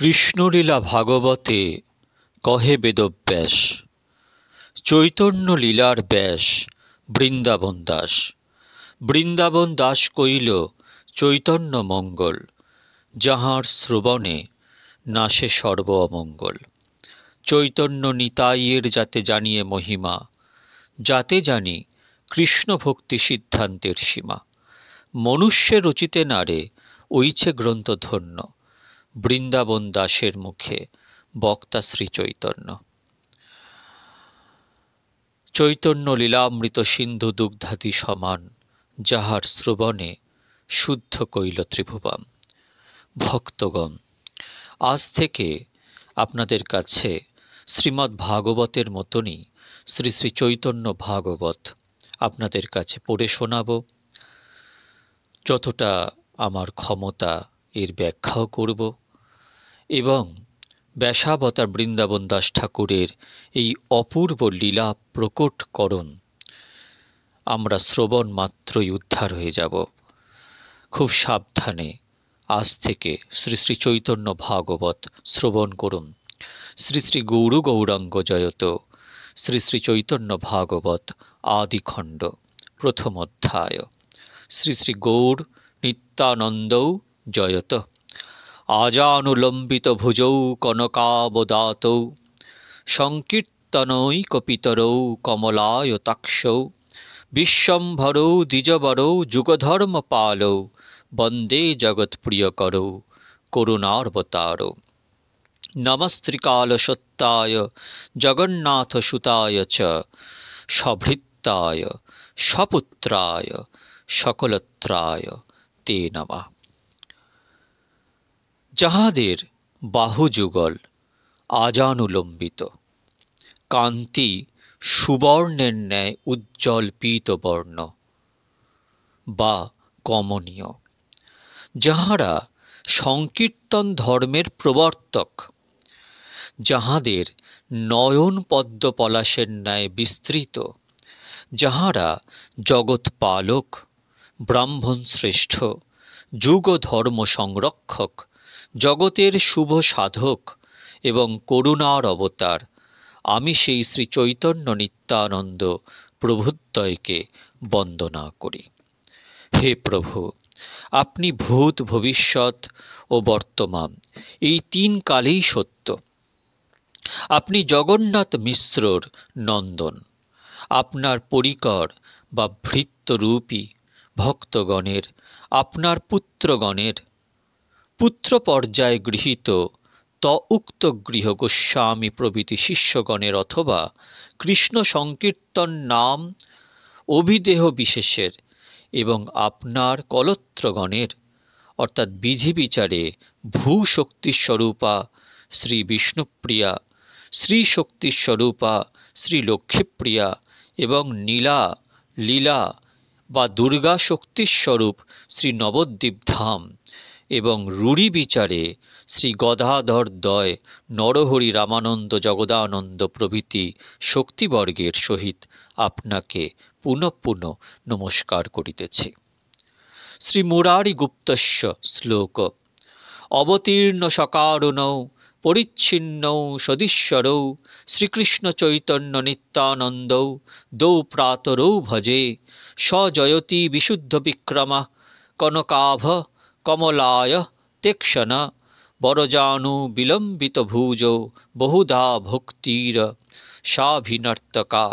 কৃষ্ণলীলা ভাগবতে কহে বেদব্যাস, চৈতন্য লীলার ব্যাস বৃন্দাবন দাস। বৃন্দাবন দাস কইল চৈতন্য মঙ্গল, যাহার শ্রবণে নাশে সর্ব অমঙ্গল। চৈতন্য নিতাইয়ের যাতে জানিয়ে মহিমা, যাতে জানি কৃষ্ণ ভক্তি সিদ্ধান্তের সীমা। মনুষ্যে রচিতে নারে ওইছে গ্রন্থ ধন্য, বৃন্দাবন দাসের মুখে বক্তা শ্রী চৈতন্য। চৈতন্য লীলামৃত সিন্ধু দুগ্ধাদি সমান, যাহার শ্রবণে শুদ্ধ কইল ত্রিভুবন। ভক্তগণ, আজ থেকে আপনাদের কাছে শ্রীমদ্ ভাগবতের মতনই শ্রী শ্রী চৈতন্য ভাগবত আপনাদের কাছে পড়ে শোনাব। যতটা আমার ক্ষমতা এর ব্যাখ্যাও করব এবং ব্যাসাবতার বৃন্দাবন দাস ঠাকুরের এই অপূর্ব লীলা প্রকটকরণ আমরা শ্রবণ মাত্রই উদ্ধার হয়ে যাব। খুব সাবধানে আজ থেকে শ্রী শ্রী চৈতন্য ভাগবত শ্রবণ করুন। শ্রী শ্রী গৌর গৌরাঙ্গ জয়ত, শ্রী শ্রী চৈতন্য ভাগবত আদিখণ্ড প্রথম অধ্যায়। শ্রী শ্রী গৌর নিত্যানন্দৌ জয়ত। আজানুলম্বিত ভুজৌ কনকাবদাতৌ, সংকীর্তনৈকপিতরৌ কমলায়তাক্ষৌ, বিশ্বম্ভরৌ দ্বিজবরৌ যুগধর্মপালৌ, বন্দে জগৎপ্রিয়করৌ করুণাবতারৌ। নমস্ত্রিকালসত্তায় জগন্নাথসুতায় চ, সভৃত্তায় সপুত্রায় সকলত্রায় তে নমঃ। যাহাদের বাহুযুগল আজানুলম্বিত, কান্তি সুবর্ণের ন্যায় উজ্জ্বল পীতবর্ণ বা কমনীয়, যাহারা সংকীর্তন ধর্মের প্রবর্তক, যাহাদের নয়ন পদ্ম পলাশের ন্যায় বিস্তৃত, যাহারা জগৎপালক, ব্রাহ্মণ শ্রেষ্ঠ, যুগ ধর্ম সংরক্ষক, জগতের শুভ সাধক এবং করুণার অবতার, আমি সেই শ্রী চৈতন্য নিত্যানন্দ প্রভুদ্বয়কে বন্দনা করি। হে প্রভু, আপনি ভূত ভবিষ্যৎ ও বর্তমান এই তিন কালেই সত্য। আপনি জগন্নাথ মিশ্রর নন্দন। আপনার পরিকর বা ভৃত্যরূপী ভক্তগণের, আপনার পুত্রগণের পুত্র পর্যায়ে গৃহীত উক্ত গৃহ গোস্বামী প্রভৃতি শিষ্যগণের অথবা কৃষ্ণ সংকীর্তন নাম অভিদেহ বিশেষের এবং আপনার কলত্রগণের অর্থাৎ বিধি বিচারে ভূশক্তিস্বরূপা শ্রী বিষ্ণুপ্রিয়া, শ্রী শক্তিস্বরূপা শ্রী লক্ষ্মীপ্রিয়া এবং নীলা লীলা বা দুর্গা শক্তিস্বরূপ শ্রী নবদ্বীপ ধাম এবং রূঢ়ি বিচারে শ্রী গদাধর দ্বয় নরহরি রামানন্দ জগদানন্দ প্রভৃতি শক্তিবর্গের সহিত আপনাকে পুনঃ পুনঃ নমস্কার করিতেছি। শ্রী মুরারি গুপ্তস্য শ্লোক অবতীর্ণ সকারুণৌ পরিচ্ছিন্নৌ সদীশ্বরৌ শ্রীকৃষ্ণ চৈতন্য নিত্যানন্দৌ দৌ প্রাতরৌ ভজে স জয়তি বিশুদ্ধ বিক্রমা কনকাভ কমলায় তেক্ষণ বরজানু বিলম্বিত ভুজো বহুধা ভক্তির সাভিনর্তকা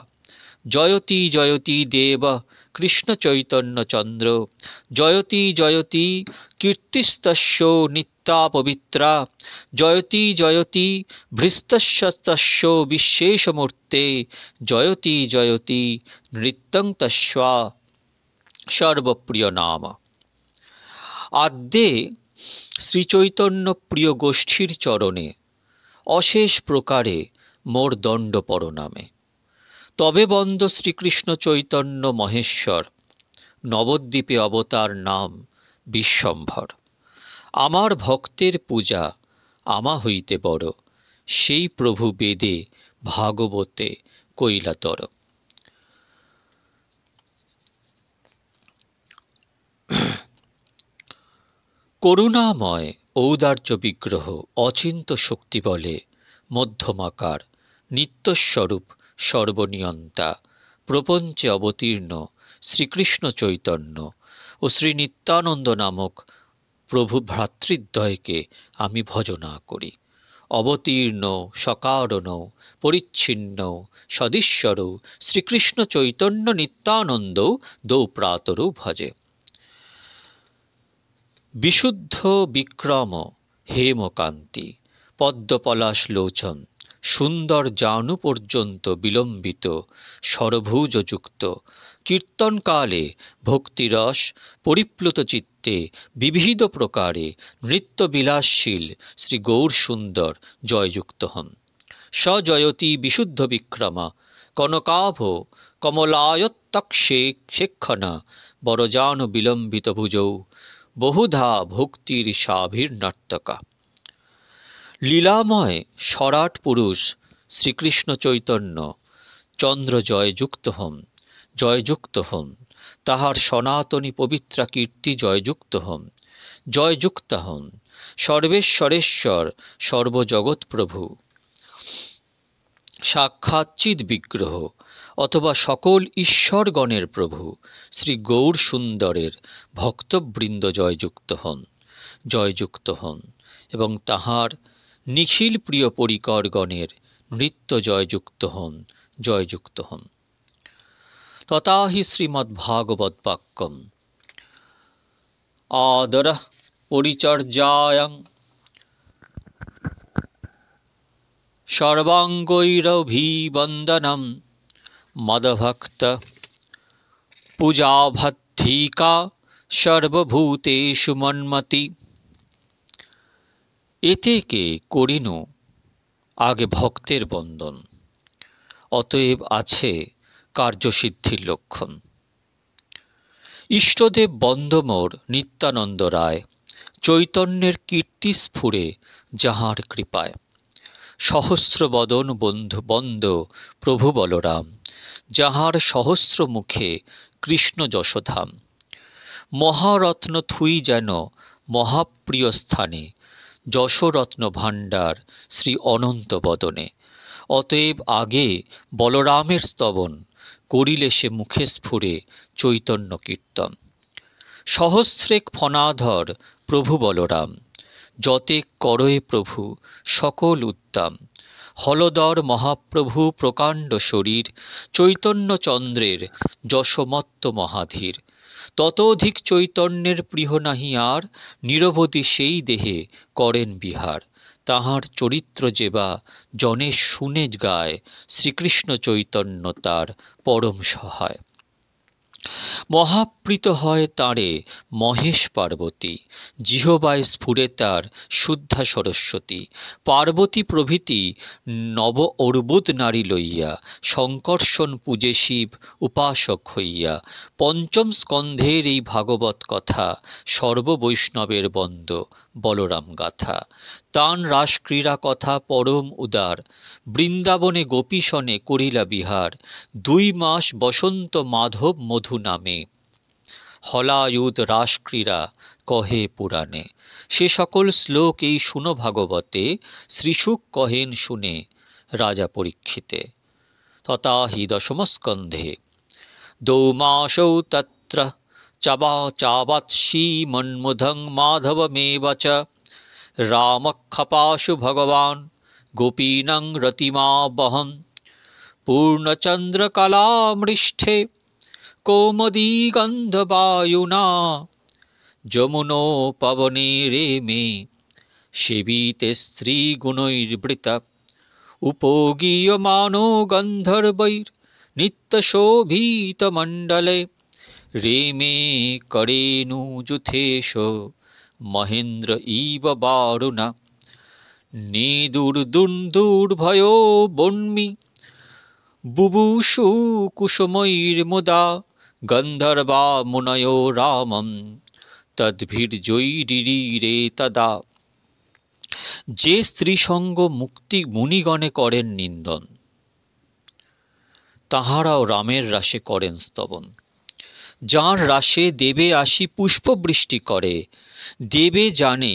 জয়তি জয়তি দেব কৃষ্ণ চৈতন্য চন্দ্র জয়তি জয়তি কীর্তিস্তস্য নিত্যা পবিত্রা জয়তি জয়তি ভৃস্তস্য তস্য বিশেষমূর্তে জয়তি জয়তি নৃত্যং তস্যা সর্বপ্রিয় নাম। আদ্যে শ্রীচৈতন্য প্রিয় গোষ্ঠীর চরণে অশেষ প্রকারে মোর দণ্ড পরনামে। তবে বন্দ শ্রীকৃষ্ণ চৈতন্য মহেশ্বর, নবদ্বীপে অবতার নাম বিশ্বম্ভর। আমার ভক্তের পূজা আমা হইতে বড়, সেই প্রভু বেদে ভাগবতে কৈলাতর। করুণাময় ঔদার্য বিগ্রহ, অচিন্ত শক্তি বলে, মধ্যমাকার, নিত্যস্বরূপ, সর্বনিয়ন্তা, প্রপঞ্চে অবতীর্ণ শ্রীকৃষ্ণ চৈতন্য ও শ্রী নিত্যানন্দ নামক প্রভু ভ্রাতৃদ্বয়কে আমি ভজনা করি। অবতীর্ণ সকারণ পরিচ্ছিন্ন সদীশ্বর শ্রীকৃষ্ণ চৈতন্য নিত্যানন্দ দৌপ্রাতরও ভজে। বিশুদ্ধ বিক্রম হেমকান্তি পদ্মপলাশ লোচন, সুন্দর জানু পর্যন্ত বিলম্বিত সরভুজযুক্ত, কীর্তনকালে ভক্তিরস পরিপ্লুত চিত্তে বিবিধ প্রকারে নৃত্যবিলাসশীল শ্রী গৌর সুন্দর জয়যুক্ত হন। স জয়তি বিশুদ্ধ বিক্রমা কনকাভ কমলায়ত্তক্ষে শেক্ষণা বরজান বিলম্বিত ভুজৌ বহুধা ভক্তির সাভির্নর্তকা। লীলাময় সরাট পুরুষ শ্রীকৃষ্ণ চৈতন্য চন্দ্র জয়যুক্ত হন, তাহার সনাতনী পবিত্রা কীর্তি জয়যুক্তা হন। সর্বেশ্বরেশ্বর সর্বজগৎ প্রভু সাক্ষাৎ চিদ বিগ্রহ অথবা সকল ঈশ্বরগণের প্রভু শ্রী গৌর সুন্দরের ভক্তবৃন্দ জয়যুক্ত হন এবং তাহার নিখিল প্রিয় পরিকরগণের নৃত্য জয়যুক্ত হন। তথা হি শ্রীমদ্ভাগবত বাক্যম আদরঃ পরিচর্যায়াং সর্বাঙ্গৈরভিবন্দনম মদভক্ত পূজাভদ্ধিকা সর্বভূতেষু মন্মতি। এতেকে করিনু আগে ভক্তের বন্দন, অতএব আছে কার্যসিদ্ধির লক্ষণ। ইষ্টদেব বন্দমোর নিত্যানন্দ রায়, চৈতন্যের কীর্তি স্ফুরে যাহার কৃপায়। সহস্র বদন বন্দ প্রভু বলরাম, যাহার সহস্র মুখে কৃষ্ণ যশোধাম। মহারত্ন থুই যেন মহাপ্রিয় স্থানে, যশোরত্ন ভাণ্ডার শ্রী অনন্ত বদনে। অতএব আগে বলরামের স্তবন, করিলে সে মুখে স্ফুরে চৈতন্য কীর্তন। সহস্রেক ফণাধর প্রভু বলরাম, যতে করয়ে প্রভু সকল উদ্দাম। হলদর মহাপ্রভু প্রকাণ্ড শরীর, চৈতন্য চন্দ্রের যশমত্ত মহাধীর। ততোধিক চৈতন্যের প্রিয় নাহি আর, নিরবধি সেই দেহে করেন বিহার। তাহার চরিত্র যেবা জনে শুনে গায়, শ্রীকৃষ্ণ চৈতন্য তার পরম সহায়। মহাপ্রীত হয় তাঁরে মহেশ পার্বতী, জিহবায় স্ফুরে তার শুদ্ধা সরস্বতী। পার্বতী প্রভৃতি নব অর্বুদ নারী লইয়া, শঙ্কর্ষণ পূজে শিব উপাসক হইয়া। পঞ্চম স্কন্ধের এই ভাগবত কথা, সর্ববৈষ্ণবের বন্দ বলরাম গাথা। তান রাসক্রীড়া কথা পরম উদার, বৃন্দাবনে গোপীসনে করিলা বিহার। 2 মাস বসন্ত মাধব মধু নামে, হলায়ুধ রাসক্রীড়া কহে পুরাণে। সে সকল শ্লোক এই শুনো ভাগবতে, শ্রীশুক কহেন শুনে রাজা পরীক্ষিতে। তথা হি দশম স্কন্ধে 2 মাসৌ তত্র চাবাৎসি মন্মুধং মাধবমেব চ। রামক্ষপাশু ভগবান গোপীনাং রতিমাবহন, পূর্ণচন্দ্রকলামৃষ্ঠে কৌমদী গন্ধবায়ুনা। যমুনোপবনে রেমে সেবিতে স্ত্রীগুণৈর্বৃতা, উপগীয়মানো গন্ধর্বৈর নিত্যশোভিতমণ্ডলে। রেমে করেণুযুথেশ মহেন্দ্র ইব বারুণা, নেদুর্দুর্ভয়ো বন্মি বুবুষু কুসুমৈর্মুদা। গন্ধর্বা মুনয়ো রামম তদ্ভির্জৈরিরে তদা। যে স্ত্রীসঙ্গ মুনিগণে করেন নিন্দন, তাহারাও রামের রাসে করেন স্তবন। যাঁর রাসে দেবে আসি পুষ্পবৃষ্টি করে, দেবে জানে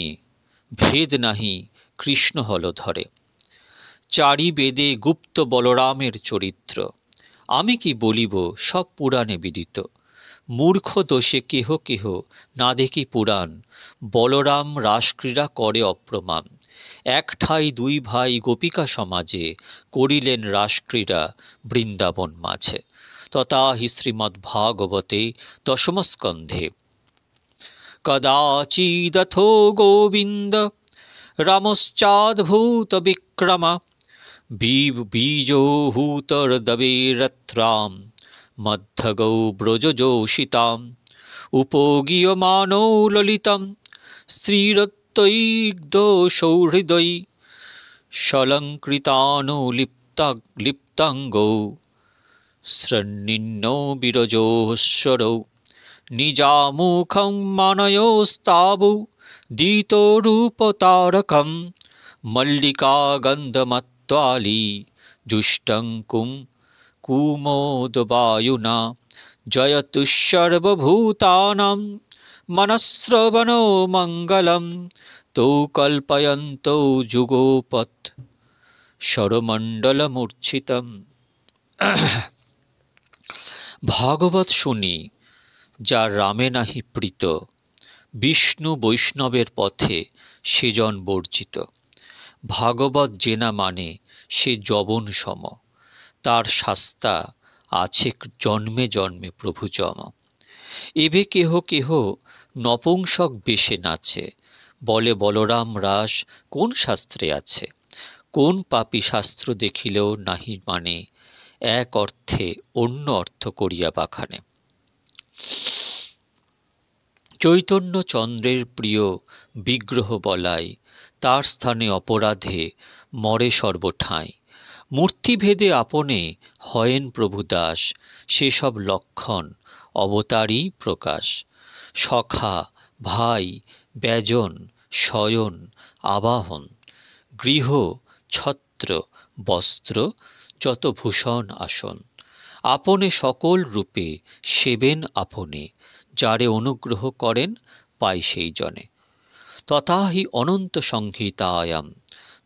ভেদ নাহি কৃষ্ণ হল ধরে। চারি বেদে গুপ্ত বলরামের চরিত্র, আমি কি বলিব সব পুরাণে বিদিত। মূর্খ দোষে কেহ কেহ না দেখি পুরাণ, বলরাম রাসক্রীড়া করে অপ্রমাণ। এক ঠাই দুই ভাই গোপিকা সমাজে, করিলেন রাসক্রীড়া বৃন্দাবন মাঝে। তথা হি শ্রীমদ্ভাগবতে দশম স্কন্ধে। কদাচিদথো গোবিন্দ রামশ্চাদ্ভূত বিক্রমা, বীজোহূতর্দবেরত্রাম মধ্যগৌ ব্রজযোষিতাম। উপগীয়মানৌ ললিতম স্ত্রীরত্তৈগ্ধ সৌহৃদৈ, সলঙ্কৃতানো লিপ্তাঙ্গৌ সৃণ্ণিন্নো বিরজোশ্বরৌ। নিজামুখং মানয়োস্তাবু দীতরূপতারকম, মল্লিকা গন্ধমত্তালি জুষ্টং কুমোদবায়ুনা। জয়তু সর্বভূতানাং মনঃশ্রবণো মঙ্গলম, তৌ কল্পয়ন্তৌ যুগপৎ সরমণ্ডলমূর্ছিতম। ভাগবত শুনি যার রামে নাহি প্রীত, বিষ্ণু বৈষ্ণবের পথে সেজন বর্জিত। ভাগবত যে না মানে সে যবন সম, তার শাস্তা আছে জন্মে জন্মে প্রভু জম। এবে কেহ কেহ নপুংসক বেশে নাচে, বলে বলরাম রাস কোন শাস্ত্রে আছে। কোন পাপী শাস্ত্র দেখিলেও নাহি মানে, এক অর্থে অন্য অর্থ করিয়া বাখানে। চৈতন্য চন্দ্রের প্রিয় বিগ্রহ বলাই, তার স্থানে অপরাধে মরে সর্বঠাঁই। মূর্তিভেদে আপনে হয়েন প্রভু দাস, সেসব লক্ষণ অবতারই প্রকাশ। সখা ভাই ব্যজন শয়ন আবাহন, গৃহ ছত্র বস্ত্র যত ভূষণ আসন। আপনে সকল রূপে সেবেন আপনে, যারে অনুগ্রহ করেন পাই সেই জনে। তথা হি অনন্ত সংহিতায়াম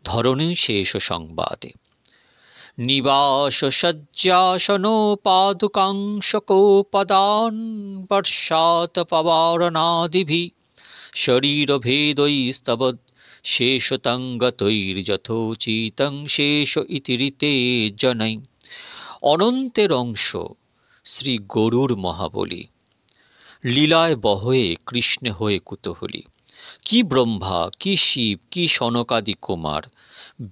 ধরণী শেষ সংবাদে। নিবাস শয্যাসনো পাদুকাংশকোপদান, বর্ষাত পবারণাদিভি শরীরভেদৈস্তবৎ শেষতঙ্গতৈর্যথোচিতং শেষ ইতিরিতে জনৈ। অনন্তের অংশ শ্রী গরুর মহাবলী, লীলায় বহয়ে কৃষ্ণে হয়ে কুতূহলী। কি ব্রহ্মা কি শিব কি সনকাদি কুমার,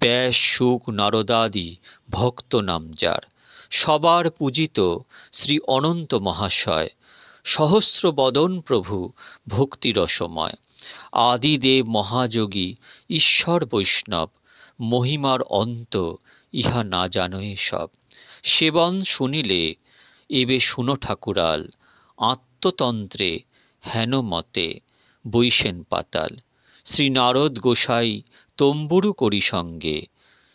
ব্যাস শুক নারদাদি ভক্ত নাম যার। সবার পূজিত শ্রী অনন্ত মহাশয়, সহস্র বদন প্রভু ভক্তিরসময়। আদিদেব মহাযোগী ঈশ্বর বৈষ্ণব, মহিমার অন্ত ইহা না জানোই সব। সেবন শুনিলে এবে শুনো ঠাকুরাল, আত্মতন্ত্রে হেন মতে বৈশেন পাতাল। শ্রী নারদ গোসাই তম্বুরু করি সঙ্গে,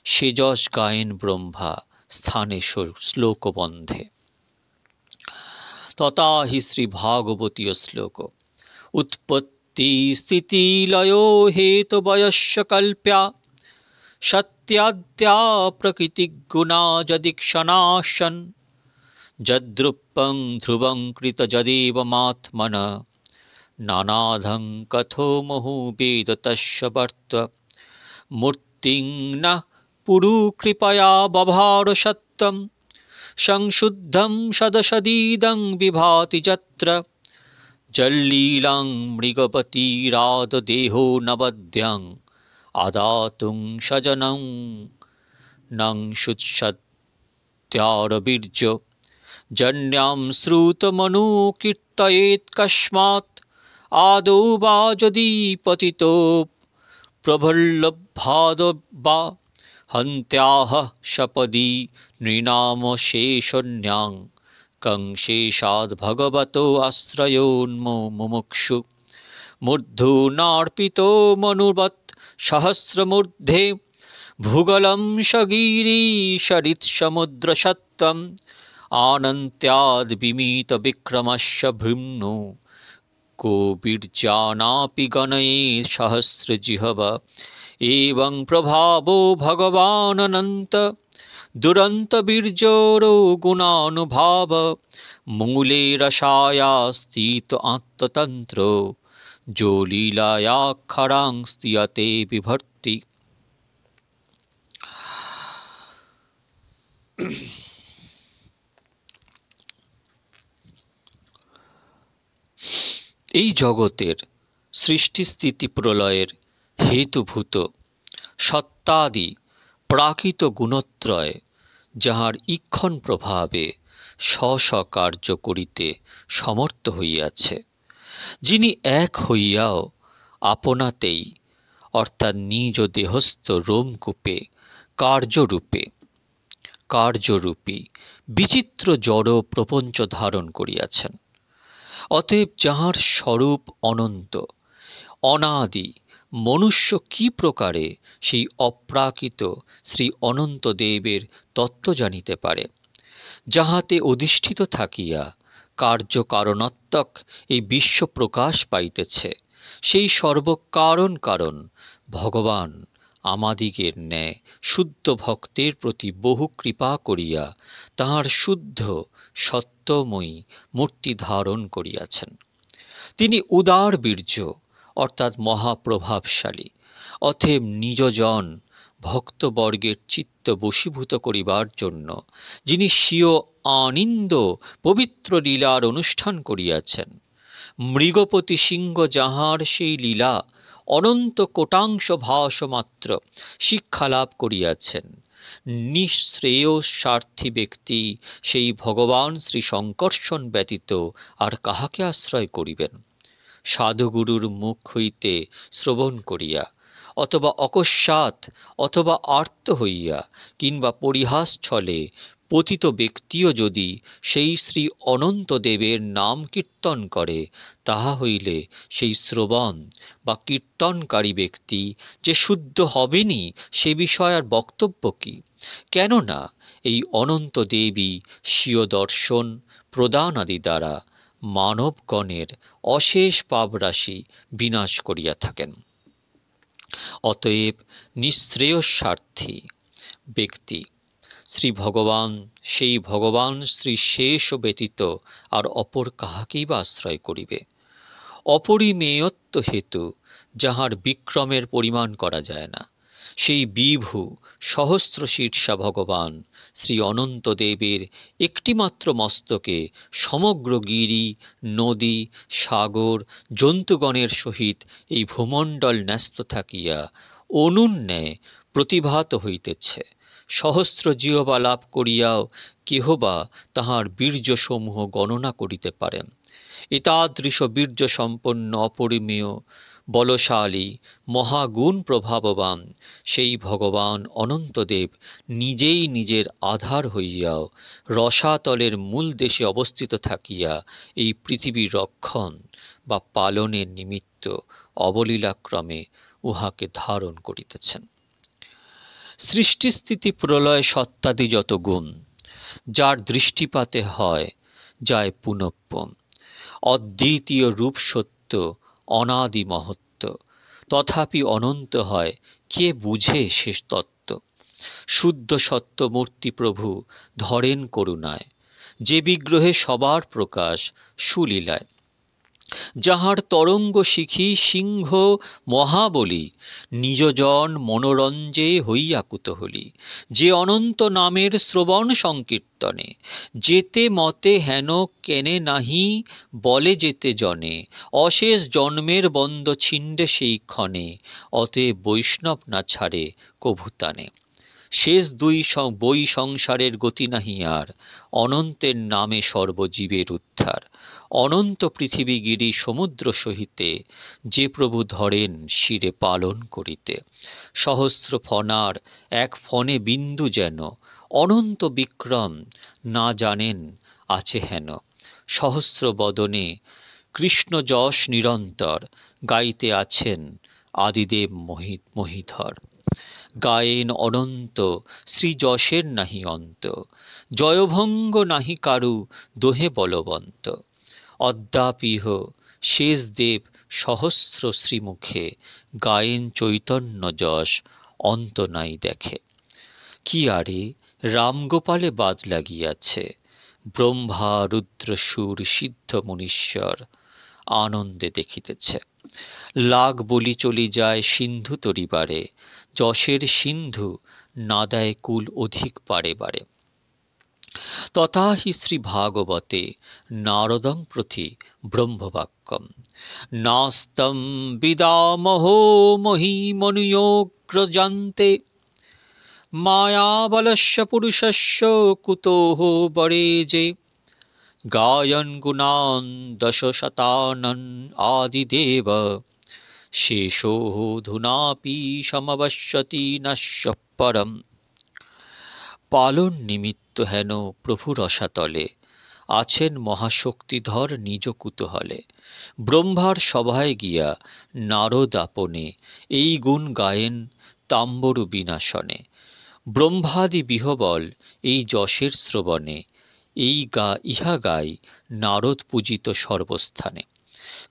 সে যশ গায়েন ব্রহ্মা স্থানে শ্লোকবন্ধে। তথা হি শ্রী ভাগবতীয় শ্লোক। উৎপত্তি স্থিতি লয়ো হেতু বয়স্য কল্প্যা, সত্যাদ্যা প্রকৃতি গুণা যদীক্ষণাসন। যদ্রূপং ধ্রুবং কৃত যদেবমাত্মন, নানাধং কথো মহু বেদ তস্য বর্ত। মূর্তিং নঃ পুরু কৃপয়া বভার সত্যম, সংশুদ্ধং সদসদিদং বিভাতি যত্র। জল্লীলাং মৃগপতিরাদ দেহো নবদ্যং, আদাতুং স্বজনং নং সুৎসত্যারবীর্য। জন্যাম শ্রুতমনু কীর্তয়েৎ কস্মাৎ, আদৌ বা যদি পতিতো প্রভল্লভাদ বা। হন্ত্যাহ সপদি নৃণাম শেষন্যাং, কং শেষাদ ভগবতো আশ্রয়োন্মো মুমুক্ষু। মূর্ধন্যার্পিতো মনুবৎ সহস্রমূর্ধে, ভূগলম সগিরিশরিৎসমুদ্রসত্ত্বম। আনন্ত্যাদ বিমিত বিক্রমস্য ভৃম্নো, को बीर्जानापि गणये सहस्रजिह्वा एवं प्रभावो भगवानन्त दुरंत बीर्जोरो गुणानुभाव मूले रसायास्तीत आत्मतंत्र जो लीलायाक्षरांस्तियते बिभर्ति। এই জগতের সৃষ্টি স্থিতি প্রলয়ের হেতুভূত সত্তাদি প্রাকৃত গুণত্রয় যাহার ঈক্ষণ প্রভাবে স্ব কার্য করিতে সমর্থ হইয়াছে, যিনি এক হইয়াও আপনাতেই অর্থাৎ নিজ দেহস্থ রোমকূপে কার্যরূপী বিচিত্র জড় প্রপঞ্চ ধারণ করিয়াছেন, অতএব যাহার স্বরূপ অনন্ত অনাদি, মনুষ্য কি প্রকারে সেই অপ্রাকৃত শ্রী অনন্ত দেবের তত্ত্ব জানিতে পারে, যাহাতে অধিষ্ঠিত থাকিয়া কার্যকারণাত্মক এই বিশ্ব প্রকাশ পাইতেছে। সেই সর্বকারণ ভগবান আমাদিগের ন্যায় শুদ্ধ ভক্তের প্রতি বহু কৃপা করিয়া তাহার শুদ্ধ সত্যময়ী মূর্তি ধারণ করিয়াছেন। তিনি উদার বীর্য অর্থাৎ মহাপ্রভাবশালী, অতএব নিজজন ভক্তবর্গের চিত্ত বশীভূত করিবার জন্য যিনি স্বীয় আনন্দ পবিত্র লীলার অনুষ্ঠান করিয়াছেন। মৃগপতি সিংহ যাহার সেই লীলা অনন্ত কোটাংশ ভাসমাত্র শিক্ষালাভ করিয়াছেন, নিঃশ্রেয় স্বার্থী ব্যক্তি সেই ভগবান শ্রী শঙ্কর্ষণ ব্যতীত আর কাহাকে আশ্রয় করিবেন? সাধুগুরুর মুখ হইতে শ্রবণ করিয়া অথবা অকস্মাৎ অথবা আর্ত হইয়া কিংবা পরিহাস ছলে পতিত ব্যক্তিও যদি সেই শ্রী অনন্ত দেবের নাম কীর্তন করে, তাহা হইলে সেই শ্রবণ বা কীর্তনকারী ব্যক্তি যে শুদ্ধ হবেনি সে বিষয় আর বক্তব্য কি? কেননা এই অনন্ত দেবী স্বীয় দর্শন প্রদান আদি দ্বারা মানবগণের অশেষ পাপরাশি বিনাশ করিয়া থাকেন। অতএব নিঃশ্রেয়স্বার্থী ব্যক্তি শ্রী ভগবান, সেই ভগবান শ্রী শেষ ব্যতীত আর অপর কাহাকেই বা আশ্রয় করিবে? অপরিমেয়ত্ব হেতু যাহার বিক্রমের পরিমাণ করা যায় না, সেই বিভু সহস্র শীর্ষা ভগবান শ্রী অনন্ত দেবের একটিমাত্র মস্তকে সমগ্র গিরি, নদী, সাগর, জন্তুগণের সহিত এই ভূমণ্ডল ন্যস্ত থাকিয়া অনুন্যায় প্রতিভাত হইতেছে। সহস্র জিহ্বা লাভ করিয়াও কেহবা তাহার বীর্যসমূহ গণনা করিতে পারেন। এতাদৃশ বীর্য সম্পন্ন অপরিমেয় বলশালী মহাগুণ প্রভাববান সেই ভগবান অনন্তদেব নিজেই নিজের আধার হইয়াও রসাতলের মূল দেশে অবস্থিত থাকিয়া এই পৃথিবীর রক্ষণ বা পালনের নিমিত্ত অবলীলাক্রমে উহাকে ধারণ করিতেছেন। সৃষ্টিস্থিতি প্রলয় সত্তাদি যত গুণ যার দৃষ্টিপাতে হয় যায় পুনঃ অদ্বিতীয় রূপ সত্য অনাদি মহত্ব, তথাপি অনন্ত হয় কে বুঝে শেষ তত্ত্ব। শুদ্ধ সত্য মূর্তি প্রভু ধরেন করুণায়, যে বিগ্রহে সবার প্রকাশ সুলীলায়। যাহার তরঙ্গ শিখি সিংহ মহাবলী, নিজজন মনোরঞ্জে হইয়া কুতূহলী। যে অনন্ত নামের শ্রবণ সংকীর্তনে, যেতে মতে হেন কেনে নাহি বলে যেতে জনে। অশেষ জন্মের বন্দ ছিন্ডে সেই ক্ষণে, অতএব বৈষ্ণব না ছাড়ে কভুতানে। শেষ দুই বই সংসারের গতি নাহি আর, অনন্তের নামে সর্বজীবের উদ্ধার। অনন্ত পৃথিবী গিরি সমুদ্র সহিতে, যে প্রভু ধরেন শিরে পালন করিতে। সহস্র ফণার এক ফণে বিন্দু যেন, অনন্ত বিক্রম না জানেন আছে হেন। সহস্র বদনে কৃষ্ণ যশ নিরন্তর, গাইতে আছেন আদিদেব মহিধর। গায়েন অনন্ত শ্রী যশের নাহি অন্ত, জয়ভঙ্গ নাহি কারু দোহে বলবন্ত। অদ্যাপিহ শেষ দেব সহস্র শ্রীমুখে, গায়েন চৈতন্য যশ অন্ত নাই দেখে। কি আরে রামগোপালে বাদ লাগিয়াছে, ব্রহ্মা রুদ্র সুর সিদ্ধ মুনীশ্বর আনন্দে দেখিতেছে। লাগ বলি চলি যায় সিন্ধু তরিবারে, যশের সিন্ধু না দেয় কুল অধিক বারে বারে। তথা হি শ্রী ভাগবতে নারদং প্রতি ব্রহ্মবাক্যম, নাস্তম বিদামহো মহিমনুয়োগ্রজান্তে, মায়াবলস্য পুরুষস্য কুতোঃ বরে যে, গায়ন গুণান দশশতানন আদিদেব, শেষোऽধুনাপি সমবশ্যতি নশ্য পরম। পালন নিমিত্ত হেন প্রভু রসাতলে, আছেন মহাশক্তিধর নিজ কুতূহলে। ব্রহ্মার সভায় গিয়া নারদ আপনে, এই গুণ গায়েন তাম্বরু বিনাশনে। ব্রহ্মাদি বিহবল এই যশের শ্রবণে, ইহা গাই নারদ পূজিত সর্বস্থানে।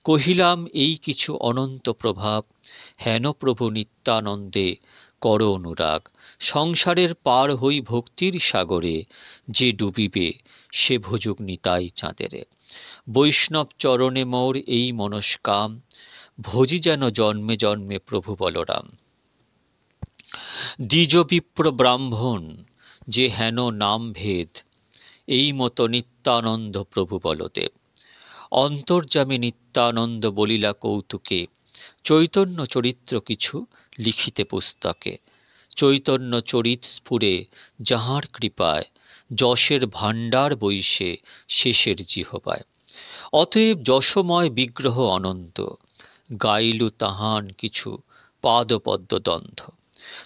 কহিলাম এই কিছু অনন্ত প্রভাব, হেন প্রভু নিত্যানন্দে কর অনুরাগ। সংসারের পার হই ভক্তির সাগরে, যে ডুবিবে সে ভোজুক নিতাই চাঁদেরে। বৈষ্ণব চরণে মোর এই মনস্কাম, ভজি যেন জন্মে জন্মে প্রভু বলরাম। দ্বিজ বিপ্র ব্রাহ্মণ যে হেন নাম ভেদ, এই মতো নিত্যানন্দ প্রভু বলদেব। অন্তর্যামী নিত্যানন্দ বলিলা কৌতুকে, চৈতন্য চরিত্র কিছু লিখিতে পুস্তকে। চৈতন্য চরিত স্ফুরে যাহার কৃপায়, যশের ভাণ্ডার বইসে শেষের জিহবায়। অতএব যশময় বিগ্রহ অনন্ত, গাইলু তাহান কিছু পাদপদ্ম দ্বন্দ্ব।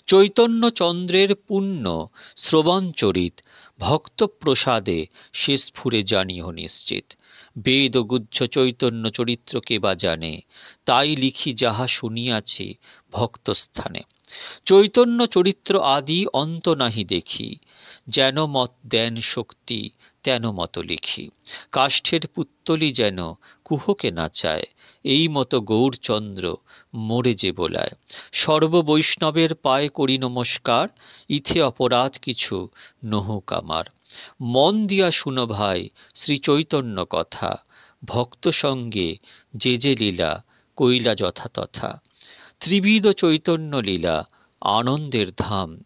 চৈতন্য চন্দ্রের পুণ্য শ্রবণচরিত, ভক্ত প্রসাদে সে স্ফুরে জানিও নিশ্চিত। বেদ গুহ্য চৈতন্য চরিত্রকে বা জানে, তাই লিখি যাহা শুনিয়াছি ভক্তস্থানে। চৈতন্য চরিত্র আদি অন্ত নাহি দেখি, যেন মত দেন শক্তি তেন মত লিখি। কাষ্ঠের পুত্তলি যেন কুহকে নাচায়, এই মতো গৌরচন্দ্র মোরে যে বোলায়। সর্ববৈষ্ণবের পায়ে করি নমস্কার, ইথে অপরাধ কিছু নহুক আমার। মন দিয়া শুনো ভাই শ্রী চৈতন্য কথা, ভক্ত সঙ্গে যে যে লীলা কইলা যথাতথা। ত্রিবিধ চৈতন্য লীলা আনন্দের ধাম,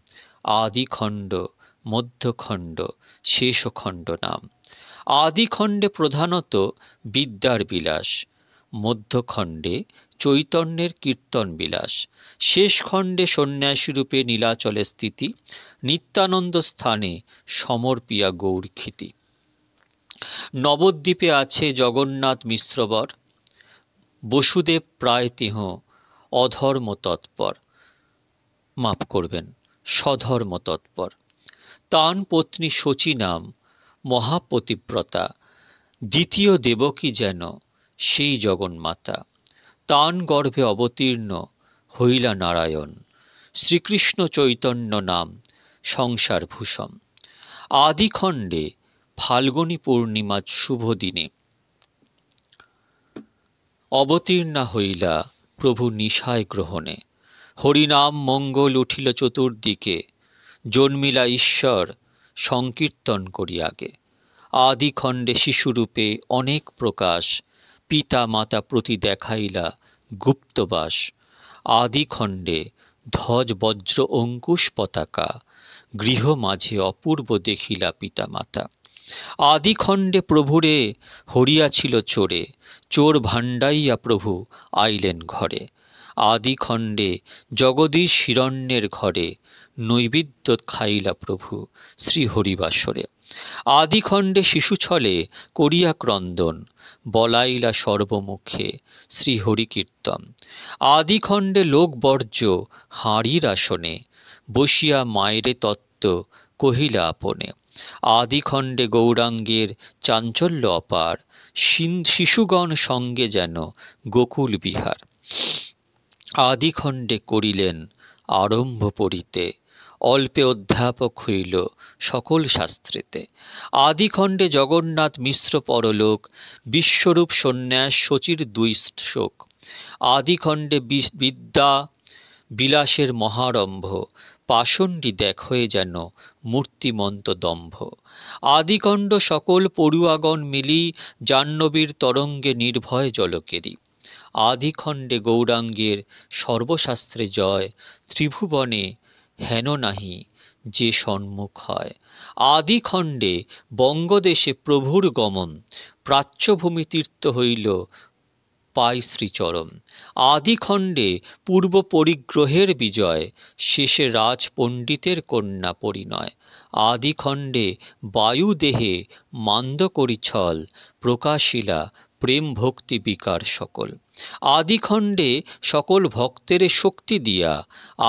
আদিখণ্ড মধ্যখণ্ড শেষখণ্ড নাম। আদিখণ্ডে প্রধানত বিদ্যার বিলাস, মধ্যখণ্ডে চৈতন্যের কীর্তন বিলাস, শেষ খণ্ডে সন্ন্যাসীরূপে নীলাচলে স্থিতি, নিত্যানন্দ স্থানে সমর্পিয়া গৌরক্ষিতি। নবদ্বীপে আছে জগন্নাথ মিশ্রবর, বসুদেব প্রায় তিহ অধর্ম তৎপর, মাফ করবেন সধর্ম তৎপর। তান পত্নী শচী নাম মহাপতিব্রতা, দ্বিতীয় দেবকী যেন সেই জগন্মাতা। তান গর্ভে অবতীর্ণ হইলা নারায়ণ, শ্রীকৃষ্ণ চৈতন্য নাম সংসার ভূষণ। আদিখণ্ডে ফাল্গুনী পূর্ণিমা শুভ দিনে অবতীর্ণা হইলা প্রভু নিশায় গ্রহণে। হরিনাম মঙ্গল উঠিল চতুর্দিকে, জন্মিলা ঈশ্বর সংকীর্তন করি আগে। আদিখণ্ডে শিশুরূপে অনেক প্রকাশ, পিতা মাতা প্রতি দেখাইলা গুপ্তবাস। আদিখণ্ডে ধ্বজ বজ্র অঙ্কুশ পতাকা, গৃহ মাঝে অপূর্ব দেখিলা পিতা মাতা। আদিখণ্ডে প্রভুরে হরিয়াছিল চোরে, চোর ভাণ্ডাইয়া প্রভু আইলেন ঘরে। আদিখণ্ডে জগদীশ হিরণ্যের ঘরে, নৈবেদ্য খাইলা প্রভু শ্রী হরিবাসরে। আদিখণ্ডে শিশু ছলে করিয়া ক্রন্দন, বলাইলা সর্বমুখে শ্রী হরিকীর্তন। আদিখণ্ডে লোকবর্জ্য হাঁড়ির আসনে, বসিয়া মায়েরে তত্ত্ব কহিলা আপনে। আদিখণ্ডে গৌরাঙ্গের চাঞ্চল্য অপার, শিশুগণ সঙ্গে যেন গোকুল বিহার। আদিখণ্ডে করিলেন আরম্ভ পড়িতে, অল্পে অধ্যাপক হইল সকল শাস্ত্রেতে। আদিখণ্ডে জগন্নাথ মিশ্র পরলোক, বিশ্বরূপ সন্ন্যাস শচীর দুই শোক। আদিখণ্ডে বিদ্যা বিলাসের মহারম্ভ, পাষণ্ডী দেখয়ে যেন মূর্তিমন্ত দম্ভ। আদিখণ্ড সকল পড়ুয়াগণ মিলি, জাহ্নবীর তরঙ্গে নির্ভয় জলকেরি। আদিখণ্ডে গৌরাঙ্গের সর্বশাস্ত্রে জয়, ত্রিভুবনে হেন নাহি যে সন্মুখ হয়। আদিখণ্ডে বঙ্গদেশে প্রভুর গমন, প্রাচ্যভূমি তীর্থ হইল পাই শ্রীচরণ। আদিখণ্ডে পূর্ব পরিগ্রহের বিজয়, শেষে রাজ পণ্ডিতের কন্যা পরিণয়। আদিখণ্ডে বায়ুদেহে মান্দ করি ছল, প্রকাশিলা প্রেম ভক্তি বিকার সকল। আদিখণ্ডে সকল ভক্তের শক্তি দিয়া,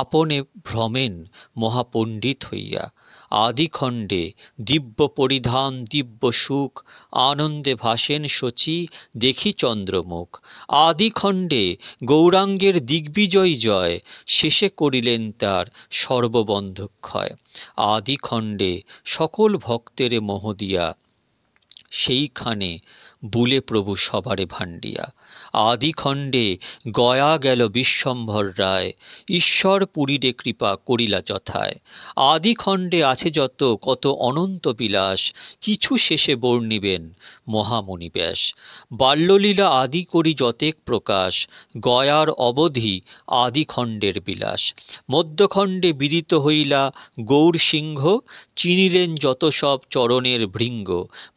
আপনে ভ্রমেন মহাপণ্ডিত হইয়া। আদিখণ্ডে দিব্য পরিধান দিব্য সুখ, আনন্দে ভাসেন শচী দেখি চন্দ্রমুখ। আদিখণ্ডে গৌরাঙ্গের দিগ্বিজয় জয়, শেষে করিলেন তার সর্ববন্ধক্ষয়। আদিখণ্ডে সকল ভক্তেরে মোহ দিয়া, সেইখানে বুলে প্রভু সবারে ভান্ডিয়া। আদিখণ্ডে গয়া গেল বিশ্বম্ভর রায়, ঈশ্বর পুরীরে কৃপা করিলা যথায়। আদিখণ্ডে আছে যত কত অনন্ত বিলাস, কিছু শেষে বর্ণিবেন মহামণি ব্যাস। বাল্যলীলা আদি করি যতেক প্রকাশ, গয়ার অবধি আদিখণ্ডের বিলাস। মধ্যখণ্ডে বিদিত হইলা গৌর সিংহ, চিনিলেন যত সব চরণের ভৃঙ্গ।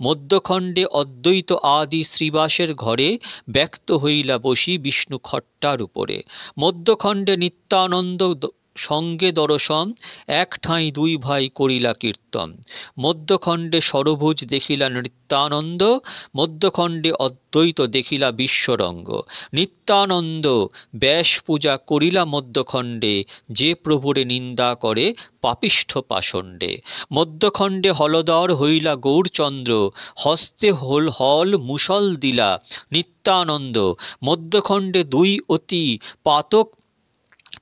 মধ্যখণ্ডে অদ্বৈত আদি শ্রীবাসের ঘরে, ব্যক্ত হইলা বসি বিষ্ণু খট্টার উপরে। মধ্যখণ্ডে নিত্যানন্দ সঙ্গে দর্শন, এক ঠাঁই দুই ভাই করিলা কীর্তন। মধ্যখণ্ডে সরভুজ দেখিলা নিত্যানন্দ, মধ্যখণ্ডে অদ্বৈত দেখিলা বিশ্বরঙ্গ। নিত্যানন্দ ব্যাস পূজা করিলা মধ্যখণ্ডে, যে প্রভুরে নিন্দা করে পাপিষ্ঠ পাষণ্ডে। মধ্যখণ্ডে হলদর হইলা গৌরচন্দ্র, হস্তে হল মুসল দিলা নিত্যানন্দ। মধ্যখণ্ডে দুই অতি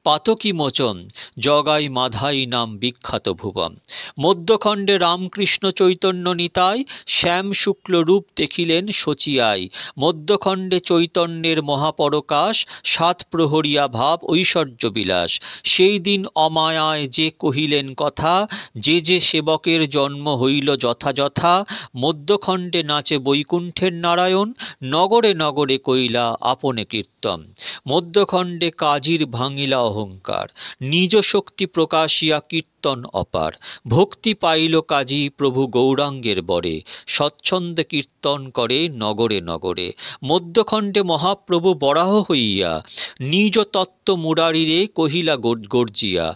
পাতকী মোচন, জগাই মাধাই নাম বিখ্যাত ভুবন। মধ্যখণ্ডে রামকৃষ্ণ চৈতন্য নিতাই, শ্যাম শুক্ল রূপ দেখিলেন শচিয়াই। মধ্যখণ্ডে চৈতন্যের মহাপরকাশ, সাত প্রহরিয়া ভাব ঐশ্বর্য বিলাস। সেই দিন অমায়ায় যে কহিলেন কথা, যে যে সেবকের জন্ম হইল যথাযথা। মধ্যখণ্ডে নাচে বৈকুণ্ঠের নারায়ণ, নগরে নগরে কইলা আপনে কীর্তন। মধ্যখণ্ডে কাজীর ভাঙিলা অহংকার, নিজ শক্তি প্রকাশিয়া কীর্তন অপার। ভক্তি পাইল কাজী প্রভু গৌরাঙ্গের বরে, স্বচ্ছন্দে কীর্তন করে নগরে নগরে। মধ্যখণ্ডে মহাপ্রভু বরাহ হইয়া, নিজ তত্ত্ব মুরারিরে কহিলা গর্জিয়া।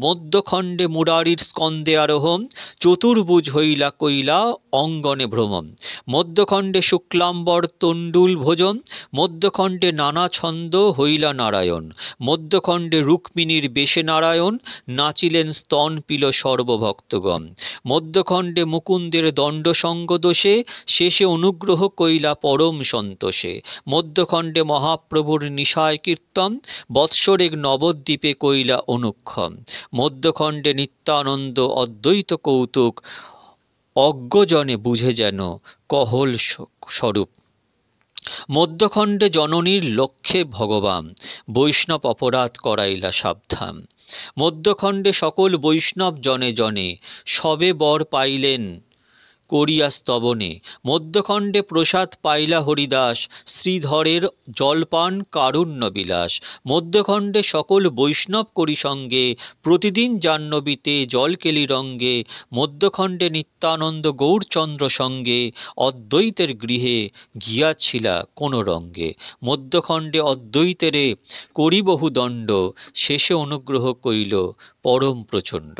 মধ্যখণ্ডে মুরারির স্কন্দে আরোহণ, চতুর্ভুজ হইলা কইলা অঙ্গনে ভ্রমণ। মধ্যখণ্ডে শুক্লাম্বর তণ্ডুল ভোজন, মধ্যখণ্ডে নানা ছন্দ হইলা নারায়ণ। মধ্যখণ্ডে রুক্মিণীর বেশে নারায়ণ, নাচিলেন স্তন পিল সর্বভক্তগণ। মধ্যখণ্ডে মুকুন্দের দণ্ড সঙ্গ দোষে, শেষে অনুগ্রহ কইলা পরম সন্তোষে। মধ্যখণ্ডে মহাপ্রভুর নিশায় কীর্তন, বৎসরের নবদ্বীপে কইলা অনুক্ষণ। মধ্যখণ্ডে নিত্যানন্দ অদ্বৈত কৌতুক, অজ্ঞজনে বুঝে যেন কহল স্বরূপ। মধ্যখণ্ডে জননীর লক্ষ্যে ভগবান, বৈষ্ণব অপরাধ করাইলা সাবধান। মধ্যখণ্ডে সকল বৈষ্ণব জনে জনে, সবে বর পাইলেন করিয়া স্তবনে। মধ্যখণ্ডে প্রসাদ পাইলা হরিদাস, শ্রীধরের জলপান কারুণ্য বিলাস। মধ্যখণ্ডে সকল বৈষ্ণব করি সঙ্গে, প্রতিদিন জাহ্নবীতে জলকেলি রঙ্গে। মধ্যখণ্ডে নিত্যানন্দ গৌরচন্দ্র সঙ্গে, অদ্বৈতের গৃহে গিয়াছিলা কোন রঙ্গে। মধ্যখণ্ডে অদ্বৈতেরে করি বহু দণ্ড, শেষে অনুগ্রহ কইল পরম প্রচণ্ড।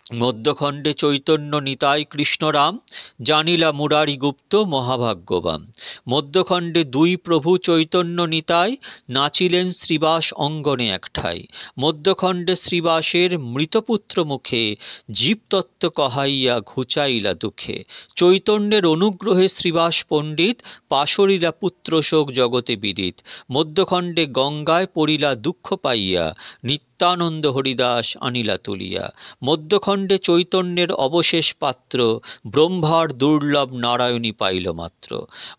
মধ্যখণ্ডে চৈতন্য নিতাই কৃষ্ণরাম, জানিলা মুরারি গুপ্ত মহাভাগ্যবান। মধ্যখণ্ডে দুই প্রভু চৈতন্য নিতাই, নাচিলেন শ্রীবাস অঙ্গনে একঠাই। মধ্যখণ্ডে শ্রীবাসের মৃতপুত্র মুখে, জীবতত্ত্ব কহাইয়া ঘুচাইলা দুঃখে। চৈতন্যের অনুগ্রহে শ্রীবাস পণ্ডিত, পাশরিলা পুত্র শোক জগতে বিদিত। মধ্যখণ্ডে গঙ্গায় পড়িলা দুঃখ পাইয়া, নিত্যানন্দ হরিদাস আনিলা তুলিয়া। মধ্যখণ্ডে চৈতন্যের অবশেষ পাত্র, ব্রহ্মার দুর্লভ নারায়ণী পাইল মাত্র।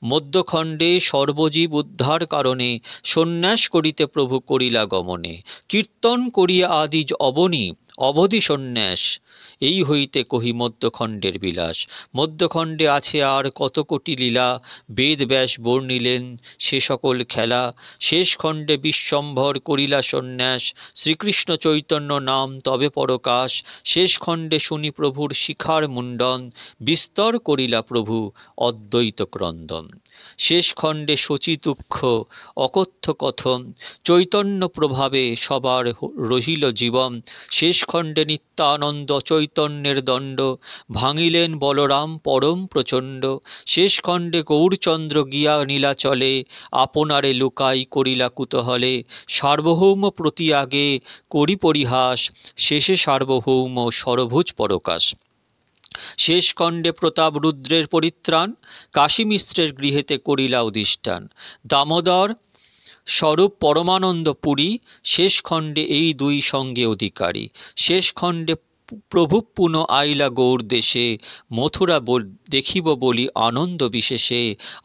মধ্যখণ্ডে সর্বজীব উদ্ধার কারণে, সন্ন্যাস করিতে প্রভু করিলা গমনে। কীর্তন করিয়া আদিজ অবনী, অবধি সন্ন্যাস, এই হইতে কহি মধ্যখণ্ডের বিলাস। মধ্যখণ্ডে আছে আর কত কোটি লীলা, বেদ ব্যাস বর্ণিলেন সে সকল খেলা। শেষ খণ্ডে বিশ্বম্ভর করিলা সন্ন্যাস, শ্রীকৃষ্ণ চৈতন্য নাম তবে পরকাশ। শেষ খণ্ডে শুনি প্রভুর শিখার মুণ্ডন, বিস্তর করিলা প্রভু অদ্বৈত ক্রন্দন। শেষ খণ্ডে শচী দুঃখ অকথ্য কথন, চৈতন্য প্রভাবে সবার রহিল জীবন। শেষ খণ্ডে নিত্যানন্দ চৈতন্যের দণ্ড, ভাঙিলেন বলরাম পরম প্রচণ্ড। শেষ খণ্ডে গৌরচন্দ্র গিয়া নীলাচলে, আপনারে লুকাই করিলা কুতূহলে। সার্বভৌম প্রতি আগে করি পরিহাস, শেষে সার্বভৌম সরভুজ পরকাশ। শেষ খণ্ডে প্রতাপ রুদ্রের পরিত্রাণ, কাশী মিশ্রের গৃহেতে করিলা অধিষ্ঠান। দামোদর স্বরূপ পরমানন্দ পুরী, শেষ খণ্ডে এই দুই সঙ্গে অধিকারী। শেষ খণ্ডে প্রভু পুনঃ আইলা গৌর দেশে, মথুরা দেখিব বলি আনন্দ বিশেষে।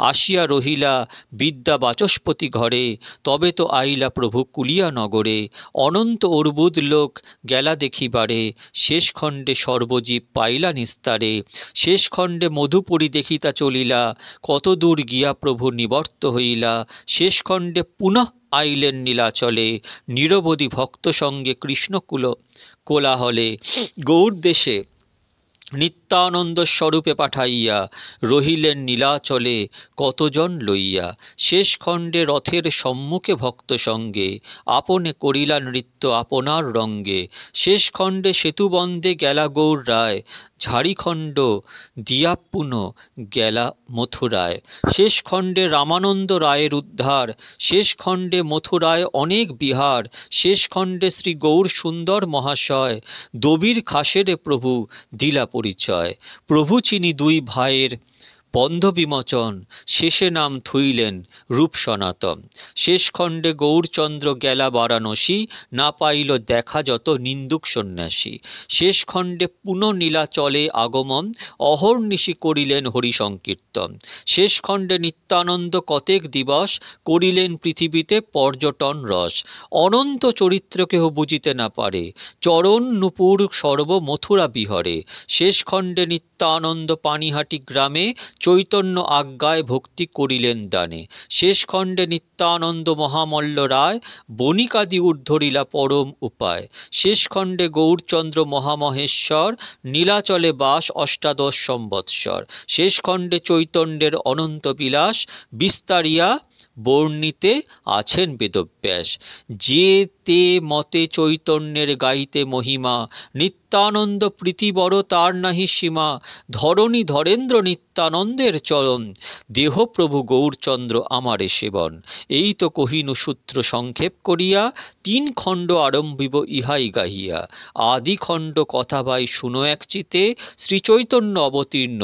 আসিয়া রহিলা বিদ্যা বাচস্পতি ঘরে, তবে তো আইলা প্রভু কুলিয়া নগরে। অনন্ত অর্বুদ লোক গেলা দেখিবারে, শেষ খণ্ডে সর্বজীব পাইলা নিস্তারে। শেষ খণ্ডে মধুপুরী দেখিতা চলিলা, কত দূর গিয়া প্রভু নিবর্ত হইলা। শেষ খণ্ডে পুনঃ আইলেন নীলাচলে, নিরবধি ভক্ত সঙ্গে কৃষ্ণকুল কোলাহলে। গৌর দেশে নিত্যানন্দ স্বরূপে পাঠাইয়া, রহিলেন নীলাচলে কতজন লইয়া। শেষ খণ্ডে রথের সম্মুখে ভক্ত সঙ্গে, আপনে করিলা নৃত্য আপনার রঙ্গে। শেষ খণ্ডে সেতুবন্দে গেলা গৌর রায়, ঝাড়িখণ্ড দিয়া পুনঃ গেলা মথুরায়। শেষ খণ্ডে রামানন্দ রায়ের উদ্ধার, শেষ খণ্ডে মথুরায় অনেক বিহার। শেষ খণ্ডে শ্রী গৌর সুন্দর মহাশয়, দবির খাসেরে প্রভু দিলা পরিচয়। প্রভু চিনি দুই ভাইয়ের বন্ধ বিমোচন, শেষে নাম থুইলেন রূপ সনাতন। শেষ খণ্ডে গৌরচন্দ্র গেলা বারাণসী, না পাইল দেখা যত নিন্দুক সন্ন্যাসী। শেষ খণ্ডে পুনঃ নীলাচলে আগমন, অহর্নিশি করিলেন হরি সংকীর্তন। শেষ খণ্ডে নিত্যানন্দ কতেক দিবস, করিলেন পৃথিবীতে পর্যটন রস। অনন্ত চরিত্র কেহ বুঝিতে না পারে, চরণ নূপুর সর্ব মথুরা বিহরে। শেষ খণ্ডে নিত্যানন্দ পানিহাটি গ্রামে, চৈতন্য আজ্ঞায় ভক্তি করিলেন দানে। শেষ খণ্ডে নিত্যানন্দ মহামল্ল রায়, বণিকাদি উদ্ধরিলা পরম উপায়। শেষ খণ্ডে গৌরচন্দ্র মহামহেশ্বর, নীলাচলে বাস অষ্টাদশ সম্বৎসর। শেষ খণ্ডে চৈতন্যের অনন্ত বিলাস, বিস্তারিয়া বর্ণিতে আছেন বেদব্যাস। যে তে মতে চৈতন্যের গাইতে মহিমা, নিত্যানন্দ প্রীতি বড় তার নাহি সীমা। ধরণী ধরেন্দ্র নিত্যানন্দের চরণ, দেহ প্রভু গৌরচন্দ্র আমারে সেবন। এই তো কহিনু সূত্র সংক্ষেপ করিয়া, 3 খণ্ড আরম্ভিব ইহাই গাহিয়া। আদি খণ্ড কথা ভাই শুনো এক চিতে, শ্রীচৈতন্য অবতীর্ণ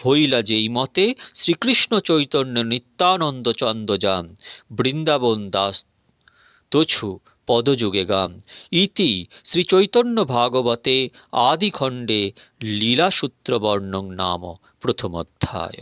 হইলা যেই মতে। শ্রীকৃষ্ণ চৈতন্য নিত্যানন্দ চন্দ্রযান, বৃন্দাবন দাস তছু পদযুগে গান। ইতি শ্রীচৈতন্য ভাগবতে আদি খণ্ডে লীলাসূত্র বর্ণং নাম প্রথম অধ্যায়।